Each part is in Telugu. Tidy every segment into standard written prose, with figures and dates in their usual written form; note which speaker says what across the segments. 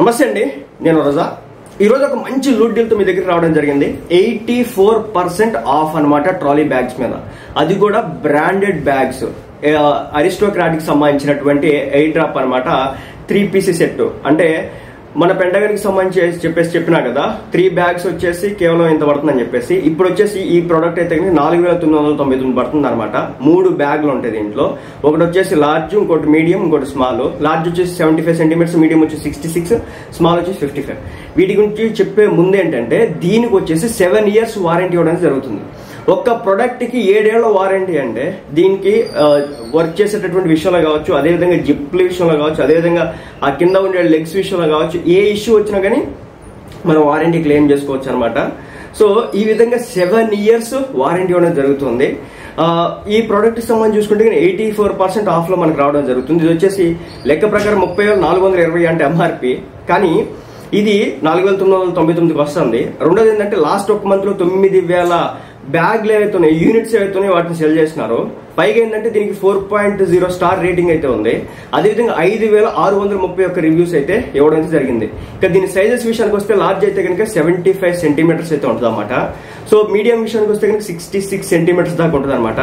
Speaker 1: నమస్తే అండి, నేను రజా. ఈరోజు ఒక మంచి లూట్ డీల్ తో మీ దగ్గర రావడం జరిగింది. 84% ఆఫ్ అనమాట ట్రాలీ బ్యాగ్స్ మీద, అది కూడా బ్రాండెడ్ బ్యాగ్స్. అరిస్టోక్రాటిక్ సంబంధించినటువంటి ఎయిర్ డ్రాప్ అనమాట, 3 పీసెస్ సెట్. అంటే మన పెంటగన్ కి సంబంధించి చెప్పినా కదా, 3 బ్యాగ్స్ వచ్చేసి కేవలం ఇంత పడుతుందని చెప్పేసి. ఇప్పుడు వచ్చేసి ఈ ప్రోడక్ట్ అయితే 4999 పడుతుంది అనమాట. 3 బ్యాగ్లు ఉంటాయి దీంట్లో. ఒకటి వచ్చేసి లార్జ్, ఇంకోటి మీడియం, ఇంకోటి స్మాల్. లార్జ్ వచ్చేసి 75 సెంటీమీటర్స్, మీడియం వచ్చేసి 66, స్మాల్ వచ్చేసి 55. వీటి గురించి చెప్పే ముందు ఏంటంటే, దీనికి వచ్చేసి 7 years వారంటీ ఇవ్వడానికి జరుగుతుంది. ఒక్క ప్రొడక్ట్ కి 7 ఏళ్ల వారంటీ. అంటే దీనికి వర్క్ చేసేటటువంటి విషయంలో కావచ్చు, అదేవిధంగా జిప్ల విషయంలో కావచ్చు, అదేవిధంగా ఆ కింద ఉండే లెగ్స్ విషయంలో కావచ్చు, ఏ ఇష్యూ వచ్చినా కానీ మనం వారంటీ క్లెయిమ్ చేసుకోవచ్చు అనమాట. సో ఈ విధంగా 7 years వారంటీ ఇవ్వడం జరుగుతుంది. ఈ ప్రోడక్ట్ కి సంబంధించి చూసుకుంటే 84% ఆఫ్ లో మనకు రావడం జరుగుతుంది. ఇది వచ్చేసి లెక్క ప్రకారం 30,420 అంటే ఎంఆర్పి, కానీ ఇది 4,999కి వస్తుంది. రెండోది ఏంటంటే, లాస్ట్ ఒక మంత్ లో 9,000 బ్యాగ్లు ఏవైతున్నాయి, యూనిట్స్ ఏవైతున్నాయి, వాటిని సెల్ చేస్తున్నారు. పైగా ఏంటంటే దీనికి 4.0 స్టార్ రేటింగ్ అయితే ఉంది. అదేవిధంగా 5,631 రివ్యూస్ అయితే ఇవ్వడం అయితే జరిగింది. ఇక దీని సైజెస్ విషయానికి వస్తే, లార్జ్ అయితే కనుక 75 సెంటీమీటర్స్ అయితే ఉంటుంది అనమాట. సో మీడియం విషయానికి వస్తే కనుక 66 సెంటీమీటర్స్ దాకా ఉంటుంది అనమాట.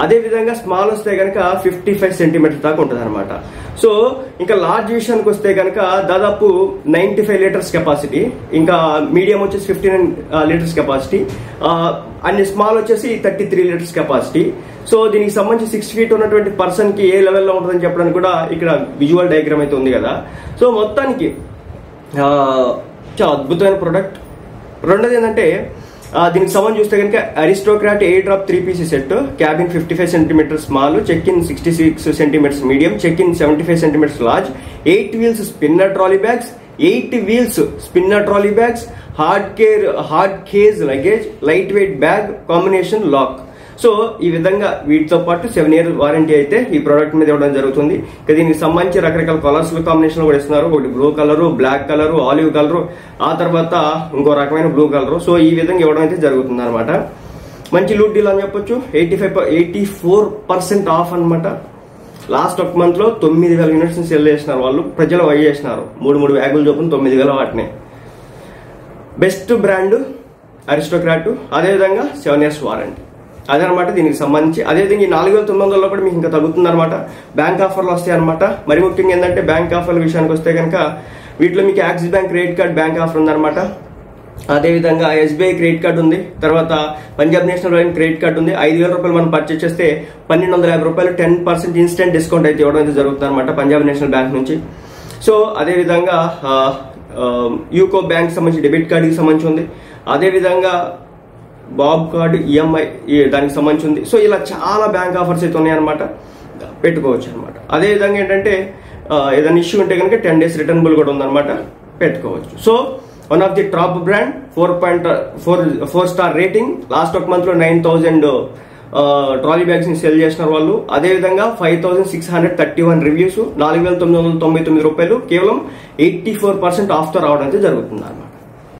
Speaker 1: అదేవిధంగా స్మాల్ వస్తే కనుక 55 సెంటీమీటర్స్ దాకా ఉంటుంది అనమాట. సో ఇంకా లార్జ్ విషయానికి వస్తే కనుక దాదాపు 95 లీటర్స్ కెపాసిటీ, ఇంకా మీడియం వచ్చేసి 59 లీటర్స్ కెపాసిటీ, అండ్ స్మాల్ వచ్చేసి 33 లీటర్స్ కెపాసిటీ. సో దీనికి సంబంధించి 6 feet ఉన్నటువంటి పర్సన్ కి ఏ లెవెల్లో ఉంటుందని చెప్పడానికి కూడా ఇక్కడ విజువల్ డయాగ్రామ్ అయితే ఉంది కదా. సో మొత్తానికి చాలా అద్భుతమైన ప్రొడక్ట్. రెండోది ఏంటంటే, దీనికి సంబంధించి చూస్తే కనుక Aristocrat air drop 3 pieces set, cabin 55 centimetres small, check in 66 centimetres medium, check in 75 centimetres large, 8 wheels spinner trolley bags, 8 wheels spinner trolley bags, hard case luggage, light weight bag, combination lock. So ఈ విధంగా వీటితో పాటు 7 years వారంటీ అయితే ఈ ప్రోడక్ట్ మీద ఇవ్వడం జరుగుతుంది. దీనికి సంబంధించి రకరకాల కలర్స్ కాంబినేషన్ కూడా ఇస్తున్నారు. ఒకటి blue colour, black colour, olive colour, ఆ తర్వాత ఇంకో రకమైన బ్లూ కలర్. సో ఈ విధంగా ఇవ్వడం అయితే జరుగుతుంది అనమాట. మంచి లూట్ డీల్ అని చెప్పొచ్చు. 84% ఆఫ్ అనమాట. లాస్ట్ ఒక మంత్ లో 9,000 యూనిట్స్ సెల్ చేసినారు వాళ్ళు. ప్రజలు వై చేసినారు 3 బ్యాగులు చొప్పున 9,000 వాటిని. బెస్ట్ బ్రాండ్ అరిస్టోక్రాట్, అదేవిధంగా 7 years వారంటీ అదనమాట దీనికి సంబంధించి. అదేవిధంగా ఈ 4,900 కూడా మీకు ఇంకా తగ్గుతుంది అనమాట. బ్యాంక్ ఆఫర్లు వస్తాయి అనమాట. మరి ముఖ్యంగా ఏంటంటే, బ్యాంక్ ఆఫర్ల విషయానికి వస్తే కనుక వీటిలో మీకు axis bank credit card bank offer ఉందన్నమాట. అదేవిధంగా SBI క్రెడిట్ కార్డు ఉంది. తర్వాత Punjab national bank credit card ఉంది. 5,000 రూపాయలు మనం పర్చేస్ చేస్తే 1,250 రూపాయలు 10% ఇన్స్టెంట్ డిస్కౌంట్ అయితే ఇవ్వడం అయితే జరుగుతుంది అనమాట పంజాబ్ నేషనల్ బ్యాంక్ నుంచి. సో అదేవిధంగా యూకో బ్యాంక్ సంబంధించి డెబిట్ కార్డుకి సంబంధించి ఉంది. అదేవిధంగా బాబ్ కార్డు EMI దానికి సంబంధించి ఉంది. సో ఇలా చాలా బ్యాంక్ ఆఫర్స్ అయితే ఉన్నాయన్నమాట, పెట్టుకోవచ్చు అనమాట. అదేవిధంగా ఏంటంటే, ఏదైనా ఇష్యూ ఉంటే కనుక 10 days రిటర్నబుల్ కూడా ఉందన్నమాట, పెట్టుకోవచ్చు. So one of the top brand, 4.4 star rating. Last ఒక మంత్ లో 9,000 ట్రాలీ బ్యాగ్స్ ని సెల్ చేసిన వాళ్ళు. అదేవిధంగా 5,631 రివ్యూస్, 4,999 రూపాయలు, కేవలం 84% ఆఫ్ తో రావడం అయితే జరుగుతుంది.